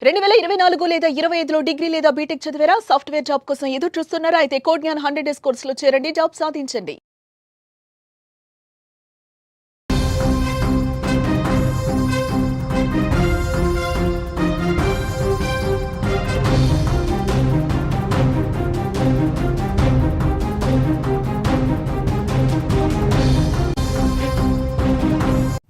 2024 లేదా 25లో డిగ్రీ లేదా బీటెక్ చదివారా? సాఫ్ట్‌వేర్ జాబ్ కోసం ఎదురు చూస్తున్నారా? అయితే కోడ్‌జ్ఞాన్ 100 డేస్ కోర్సులో చేరండి. జాబ్ సాధించండి.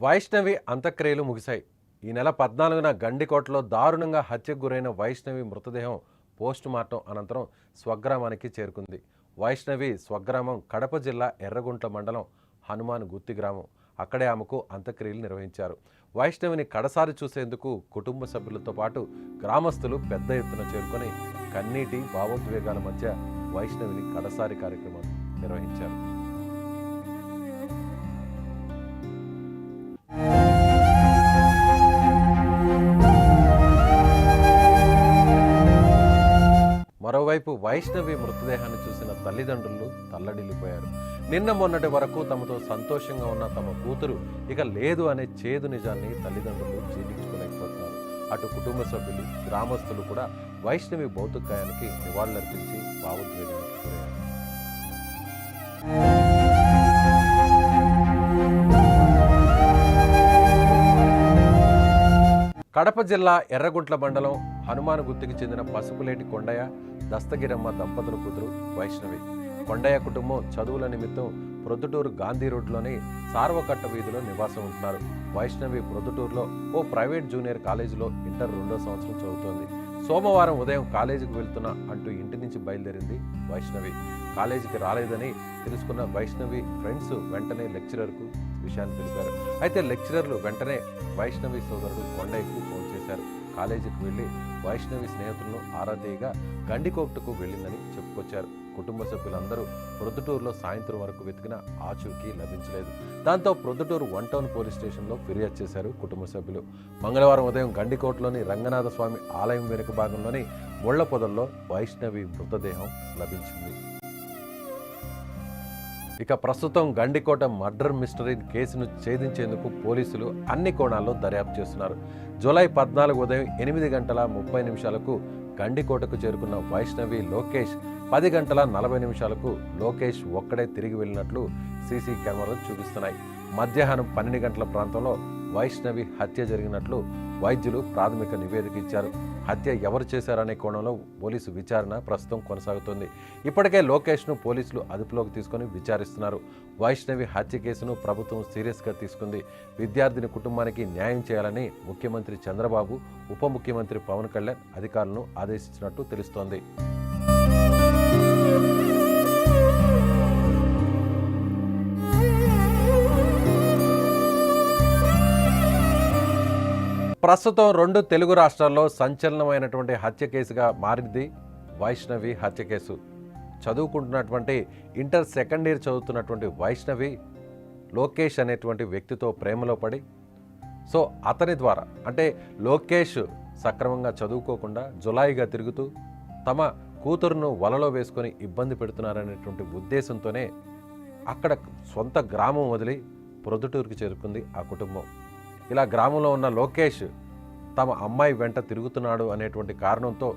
వైష్ణవి అంత్యక్రియలు ముగిశాయి. ఈ నెల 14న గండికోటలో దారుణంగా హత్యకు గురైన వైష్ణవి మృతదేహం పోస్ట్ మార్టం అనంతరం స్వగ్రామానికి చేరుకుంది. వైష్ణవి స్వగ్రామం కడప జిల్లా ఎర్రగుంట్ల మండలం హనుమాన్ గుత్తి గ్రామం. అక్కడే ఆమెకు అంత్యక్రియలు నిర్వహించారు. వైష్ణవిని కడసారి చూసేందుకు కుటుంబ సభ్యులతో పాటు గ్రామస్తులు పెద్ద ఎత్తున చేరుకొని కన్నీటి భావోద్వేగాల మధ్య వైష్ణవిని కడసారి కార్యక్రమం నిర్వహించారు. మరోవైపు వైష్ణవి మృతదేహాన్ని చూసిన తల్లిదండ్రులు తల్లడిల్లిపోయారు. నిన్న మొన్నటి వరకు తమతో సంతోషంగా ఉన్న తమ కూతురు ఇక లేదు అనే చేదు నిజాన్ని తల్లిదండ్రులు జీర్ణించుకోలేకపోతున్నారు. అటు కుటుంబ సభ్యులు, గ్రామస్తులు కూడా వైష్ణవి భౌతికాయానికి నివాళులర్పించి భావోద్వేగానికి గురయ్యారు. కడప జిల్లా ఎర్రగుంట్ల మండలం హనుమాన్ గుత్తికి చెందిన పసుపులేటి కొండయ్య, దస్తగిరమ్మ దంపతుల కూతురు వైష్ణవి. కొండయ్య కుటుంబం చదువుల నిమిత్తం ప్రొద్దుటూరు గాంధీ రోడ్లోని సార్వకట్ట వీధిలో నివాసం ఉంటున్నారు. వైష్ణవి ప్రొద్దుటూరులో ఓ ప్రైవేట్ జూనియర్ కాలేజీలో ఇంటర్ 2వ సంవత్సరం చదువుతోంది. సోమవారం ఉదయం కాలేజీకి వెళ్తున్నా అంటూ ఇంటి నుంచి బయలుదేరింది వైష్ణవి. కాలేజీకి రాలేదని తెలుసుకున్న వైష్ణవి ఫ్రెండ్స్ వెంటనే లెక్చరర్కు విషయాన్ని తెలిపారు. అయితే లెక్చరర్లు వెంటనే వైష్ణవి సోదరుడు కొండయ్యకు ఫోన్ చేశారు. కాలేజీకి వెళ్లి వైష్ణవి స్నేహితులను ఆరా తీయగా గండికోటకు వెళ్ళిందని చెప్పుకొచ్చారు. కుటుంబ సభ్యులందరూ ప్రొద్దుటూరులో సాయంత్రం వరకు వెతికినా ఆచూకీ లభించలేదు. దాంతో ప్రొద్దుటూరు 1 టౌన్ పోలీస్ స్టేషన్లో ఫిర్యాదు చేశారు కుటుంబ సభ్యులు. మంగళవారం ఉదయం గండికోటలోని రంగనాథ స్వామి ఆలయం వెనుక భాగంలోని ముళ్ల పొదల్లో వైష్ణవి మృతదేహం లభించింది. ఇక ప్రస్తుతం గండికోట మర్డర్ మిస్టరీ కేసును ఛేదించేందుకు పోలీసులు అన్ని కోణాల్లో దర్యాప్తు చేస్తున్నారు. జూలై 14 ఉదయం 8:30 గండికోటకు చేరుకున్న వైష్ణవి లోకేష్ 10:40 లోకేష్ ఒక్కడే తిరిగి వెళ్ళినట్లు సీసీ కెమెరాలు చూపిస్తున్నాయి. మధ్యాహ్నం 12 గంటల ప్రాంతంలో వైష్ణవి హత్య జరిగినట్లు వైద్యులు ప్రాథమిక నివేదిక ఇచ్చారు. హత్య ఎవరు చేశారనే కోణంలో పోలీసు విచారణ ప్రస్తుతం కొనసాగుతోంది. ఇప్పటికే లోకేష్ను పోలీసులు అదుపులోకి తీసుకుని విచారిస్తున్నారు. వైష్ణవి హత్య కేసును ప్రభుత్వం సీరియస్గా తీసుకుంది. విద్యార్థిని కుటుంబానికి న్యాయం చేయాలని ముఖ్యమంత్రి చంద్రబాబు, ఉప ముఖ్యమంత్రి పవన్ కళ్యాణ్ అధికారులను ఆదేశించినట్టు తెలుస్తోంది. ప్రస్తుతం 2 తెలుగు రాష్ట్రాల్లో సంచలనమైనటువంటి హత్య కేసుగా మారింది వైష్ణవి హత్య కేసు. చదువుకుంటున్నటువంటి ఇంటర్ 2nd ఇయర్ చదువుతున్నటువంటి వైష్ణవి లోకేష్ అనేటువంటి వ్యక్తితో ప్రేమలో పడి అతని ద్వారా అంటే లోకేష్ సక్రమంగా చదువుకోకుండా జులాయిగా తిరుగుతూ తమ కూతురును వలలో వేసుకొని ఇబ్బంది పెడుతున్నారనేటువంటి ఉద్దేశంతోనే అక్కడ సొంత గ్రామం వదిలి ప్రొద్దుటూరుకి చేరుకుంది ఆ కుటుంబం. ఇలా గ్రామంలో ఉన్న లోకేష్ తమ అమ్మాయి వెంట తిరుగుతున్నాడు అనేటువంటి కారణంతో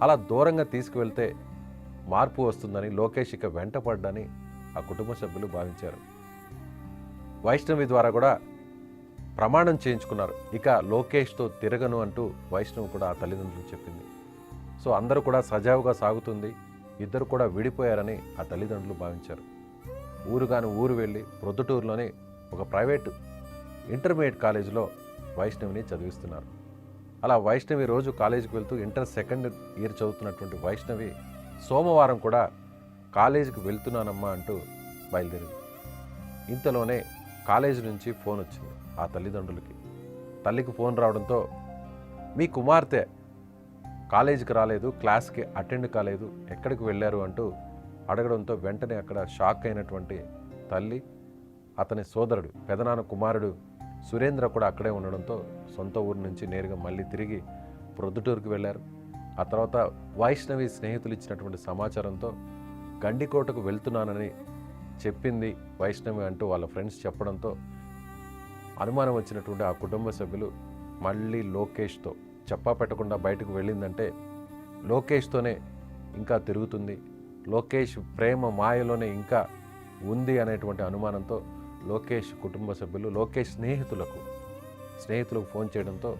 అలా దూరంగా తీసుకువెళ్తే మార్పు వస్తుందని లోకేష్ ఇక వెంట పడ్డని ఆ కుటుంబ సభ్యులు భావించారు. వైష్ణవి ద్వారా కూడా ప్రమాణం చేయించుకున్నారు. ఇక లోకేష్తో తిరగను అంటూ వైష్ణవి కూడా ఆ తల్లిదండ్రులు చెప్పింది. అందరూ కూడా సజావుగా సాగుతుంది, ఇద్దరు కూడా విడిపోయారని ఆ తల్లిదండ్రులు భావించారు. ఊరు వెళ్ళి ప్రొద్దుటూరులోని ఒక ప్రైవేటు ఇంటర్మీడియట్ కాలేజీలో వైష్ణవిని చదివిస్తున్నారు. అలా వైష్ణవి రోజు కాలేజీకి వెళ్తూ ఇంటర్ 2nd ఇయర్ చదువుతున్నటువంటి వైష్ణవి సోమవారం కూడా కాలేజీకి వెళ్తున్నానమ్మా అంటూ బయలుదేరింది. ఇంతలోనే కాలేజీ నుంచి ఫోన్ వచ్చింది ఆ తల్లిదండ్రులకి. తల్లికి ఫోన్ రావడంతో మీ కుమార్తె కాలేజీకి రాలేదు, క్లాస్కి అటెండ్ కాలేదు, ఎక్కడికి వెళ్ళారు అంటూ అడగడంతో వెంటనే అక్కడ షాక్ అయినటువంటి తల్లి, అతని సోదరుడు పెదనాన్న కుమారుడు సురేంద్ర కూడా అక్కడే ఉండడంతో సొంత ఊరి నుంచి నేరుగా మళ్ళీ తిరిగి ప్రొద్దుటూరుకు వెళ్ళారు. ఆ తర్వాత వైష్ణవి స్నేహితులు ఇచ్చినటువంటి సమాచారంతో గండికోటకు వెళ్తున్నానని చెప్పింది వైష్ణవి అంటూ వాళ్ళ ఫ్రెండ్స్ చెప్పడంతో అనుమానం వచ్చినటువంటి ఆ కుటుంబ సభ్యులు మళ్ళీ లోకేష్తో చెప్పా పెట్టకుండా బయటకు వెళ్ళిందంటే లోకేష్తోనే ఇంకా తిరుగుతుంది, లోకేష్ ప్రేమ మాయలోనే ఇంకా ఉంది అనేటువంటి అనుమానంతో లోకేష్ కుటుంబ సభ్యులు లోకేష్ స్నేహితులకు ఫోన్ చేయడంతో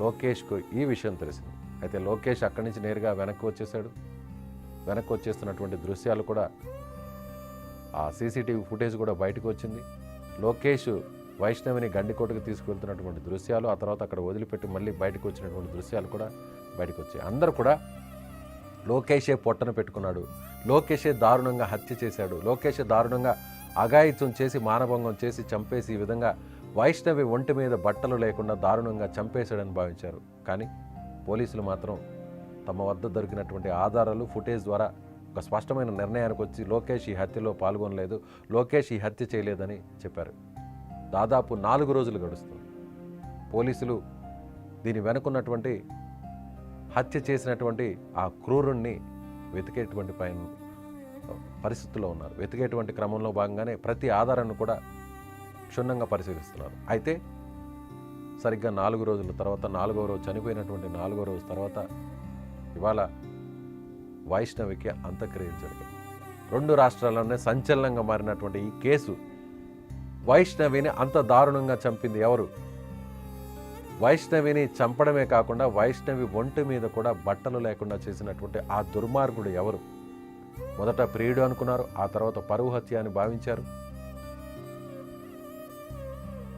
లోకేష్కు ఈ విషయం తెలిసింది. అయితే లోకేష్ అక్కడి నుంచి నేరుగా వెనక్కి వచ్చేసాడు. వెనక్కి వచ్చేస్తున్నటువంటి దృశ్యాలు కూడా, ఆ సీసీటీవీ ఫుటేజ్ కూడా బయటకు వచ్చింది. లోకేష్ వైష్ణవిని గండికోటకు తీసుకువెళ్తున్నటువంటి దృశ్యాలు, ఆ తర్వాత అక్కడ వదిలిపెట్టి మళ్ళీ బయటకు వచ్చినటువంటి దృశ్యాలు కూడా బయటకు వచ్చాయి. అందరూ కూడా లోకేషే పొట్టన పెట్టుకున్నాడు, లోకేషే దారుణంగా హత్య చేశాడు, లోకేషే దారుణంగా అఘాయిత్యం చేసి మానభంగం చేసి చంపేసి ఈ విధంగా వైష్ణవి ఒంటి మీద బట్టలు లేకుండా దారుణంగా చంపేశాడని భావించారు. కానీ పోలీసులు మాత్రం తమ వద్ద దొరికినటువంటి ఆధారాలు ఫుటేజ్ ద్వారా ఒక స్పష్టమైన నిర్ణయానికి వచ్చి లోకేష్ ఈ హత్యలో పాల్గొనలేదు, లోకేష్ ఈ హత్య చేయలేదని చెప్పారు. దాదాపు 4 రోజులు గడుస్తుంది. పోలీసులు దీని వెనుకున్నటువంటి హత్య చేసినటువంటి ఆ క్రూరుణ్ణి వెతికేటువంటి పరిస్థితుల్లో ఉన్నారు. వెతికేటువంటి క్రమంలో భాగంగానే ప్రతి ఆధారాన్ని కూడా క్షుణ్ణంగా పరిశీలిస్తున్నారు. అయితే సరిగ్గా 4 రోజుల తర్వాత 4వ రోజు చనిపోయినటువంటి 4వ రోజు తర్వాత ఇవాళ వైష్ణవికి అంత్యక్రియలు జరిగాయి. 2 రాష్ట్రాల్లోనే సంచలనంగా మారినటువంటి ఈ కేసు, వైష్ణవిని అంత దారుణంగా చంపింది ఎవరు? వైష్ణవిని చంపడమే కాకుండా వైష్ణవి ఒంటి మీద కూడా బట్టలు లేకుండా చేసినటువంటి ఆ దుర్మార్గుడు ఎవరు? మొదట ప్రియుడు అనుకున్నారు, ఆ తర్వాత పరువు హత్య అని భావించారు.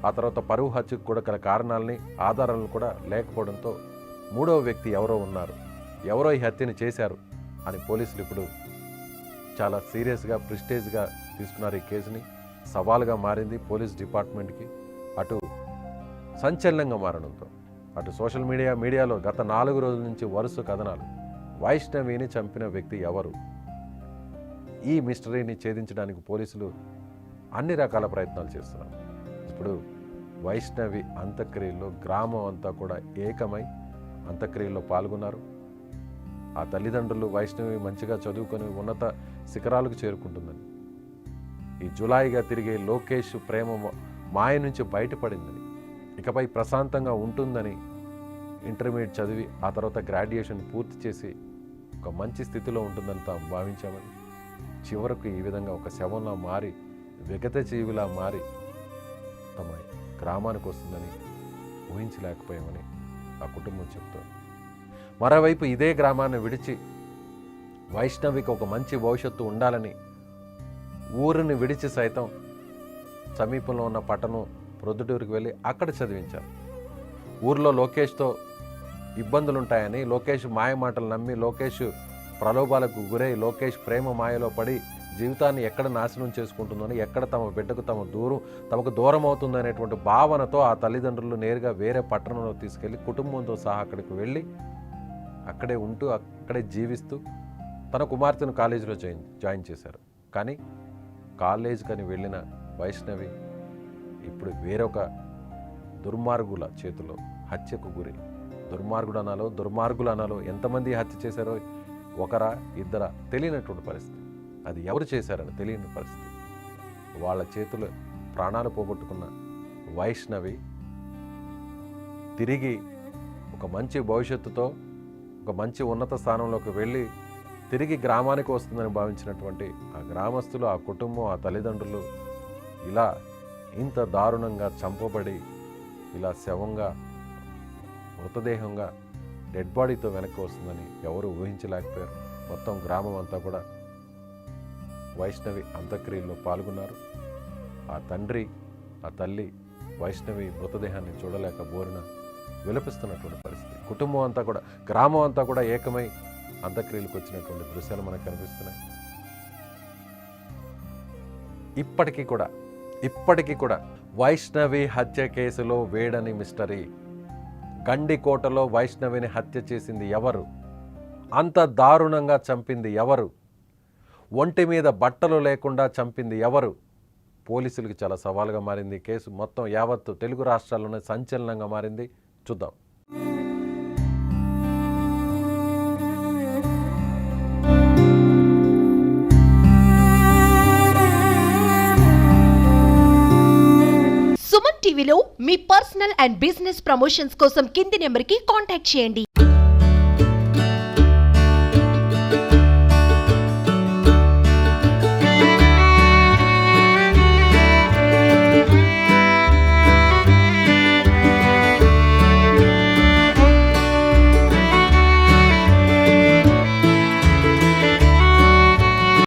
ఆ తర్వాత పరువు హత్యకు కూడా గల కారణాలని ఆధారాలను కూడా లేకపోవడంతో 3వ వ్యక్తి ఎవరో ఉన్నారు, ఎవరో ఈ హత్యని చేశారు అని పోలీసులు ఇప్పుడు చాలా సీరియస్గా ప్రిస్టేజ్గా తీసుకున్నారు. ఈ కేసుని సవాలుగా మారింది పోలీస్ డిపార్ట్మెంట్కి. అటు సంచలనంగా మారడంతో అటు సోషల్ మీడియాలో గత 4 రోజుల నుంచి వరుస కథనాలు, వైష్ణవిని చంపిన వ్యక్తి ఎవరు? ఈ మిస్టరీని ఛేదించడానికి పోలీసులు అన్ని రకాల ప్రయత్నాలు చేస్తున్నారు. ఇప్పుడు వైష్ణవి అంత్యక్రియల్లో గ్రామం అంతా కూడా ఏకమై అంత్యక్రియల్లో పాల్గొన్నారు. ఆ తల్లిదండ్రులు వైష్ణవి మంచిగా చదువుకొని ఉన్నత శిఖరాలకు చేరుకుంటుందని, ఈ జులాయిగా తిరిగే లోకేష్ ప్రేమ మాయ నుంచి బయటపడిందని, ఇకపై ప్రశాంతంగా ఉంటుందని, ఇంటర్మీడియట్ చదివి ఆ తర్వాత గ్రాడ్యుయేషన్ పూర్తి చేసి ఒక మంచి స్థితిలో ఉంటుందని తాము భావించామని, చివరకు ఈ విధంగా ఒక శవంలా మారి విగత జీవిలా మారి తమ గ్రామానికి వస్తుందని ఊహించలేకపోయామని ఆ కుటుంబం చెప్తోంది. మరోవైపు ఇదే గ్రామాన్ని విడిచి వైష్ణవికి ఒక మంచి భవిష్యత్తు ఉండాలని ఊరిని విడిచి సైతం సమీపంలో ఉన్న పట్టణం ప్రొద్దుటూరుకు వెళ్ళి అక్కడ చదివించారు. ఊర్లో లోకేష్తో ఇబ్బందులుంటాయని, లోకేష్ మాయ మాటలు నమ్మి, లోకేష్ ప్రలోభాలకు గురై, లోకేష్ ప్రేమ మాయలో పడి జీవితాన్ని ఎక్కడ నాశనం చేసుకుంటుందని, ఎక్కడ తమ బిడ్డకు తమకు దూరం అవుతుందనేటువంటి భావనతో ఆ తల్లిదండ్రులు నేరుగా వేరే పట్టణంలో తీసుకెళ్ళి కుటుంబంతో సహా అక్కడికి వెళ్ళి అక్కడే ఉంటూ అక్కడే జీవిస్తూ తన కుమార్తెను కాలేజీలో జాయిన్ చేశారు. కానీ కాలేజీకని వెళ్ళిన వైష్ణవి ఇప్పుడు వేరొక దుర్మార్గుల చేతిలో హత్యకు గురి. దుర్మార్గులు అనాలో ఎంతమంది హత్య చేశారో, ఒకరా ఇద్దరా తెలియనటువంటి పరిస్థితి. అది ఎవరు చేశారని తెలియని పరిస్థితి. వాళ్ళ చేతులు ప్రాణాలు పోగొట్టుకున్న వైష్ణవి తిరిగి ఒక మంచి భవిష్యత్తుతో ఒక మంచి ఉన్నత స్థానంలోకి వెళ్ళి తిరిగి గ్రామానికి వస్తుందని భావించినటువంటి ఆ గ్రామస్తులు, ఆ కుటుంబం, ఆ తల్లిదండ్రులు ఇలా ఇంత దారుణంగా చంపబడి ఇలా శవంగా, మృతదేహంగా, డెడ్ బాడీతో వెనక్కి వస్తుందని ఎవరు ఊహించలేకపోయారు. మొత్తం గ్రామం అంతా కూడా వైష్ణవి అంత్యక్రియల్లో పాల్గొన్నారు. ఆ తండ్రి, ఆ తల్లి వైష్ణవి మృతదేహాన్ని చూడలేక బోరిన విలపిస్తున్నటువంటి పరిస్థితి. కుటుంబం అంతా కూడా, గ్రామం అంతా కూడా ఏకమై అంత్యక్రియలకు వచ్చినటువంటి దృశ్యాలు మనకు కనిపిస్తున్నాయి. ఇప్పటికీ కూడా వైష్ణవి హత్య కేసులో వేడని మిస్టరీ. గండికోటలో వైష్ణవిని హత్య చేసింది ఎవరు? అంత దారుణంగా చంపింది ఎవరు? ఒంటి మీద బట్టలు లేకుండా చంపింది ఎవరు? పోలీసులకు చాలా సవాలుగా మారింది ఈ కేసు. మొత్తం యావత్తు తెలుగు రాష్ట్రాల్లోనే సంచలనంగా మారింది. చూద్దాం. సుమన్ టీవీలో మీ పర్సనల్ అండ్ బిజినెస్ ప్రమోషన్స్ కోసం కింది నెంబర్కి కాంటాక్ట్ చేయండి.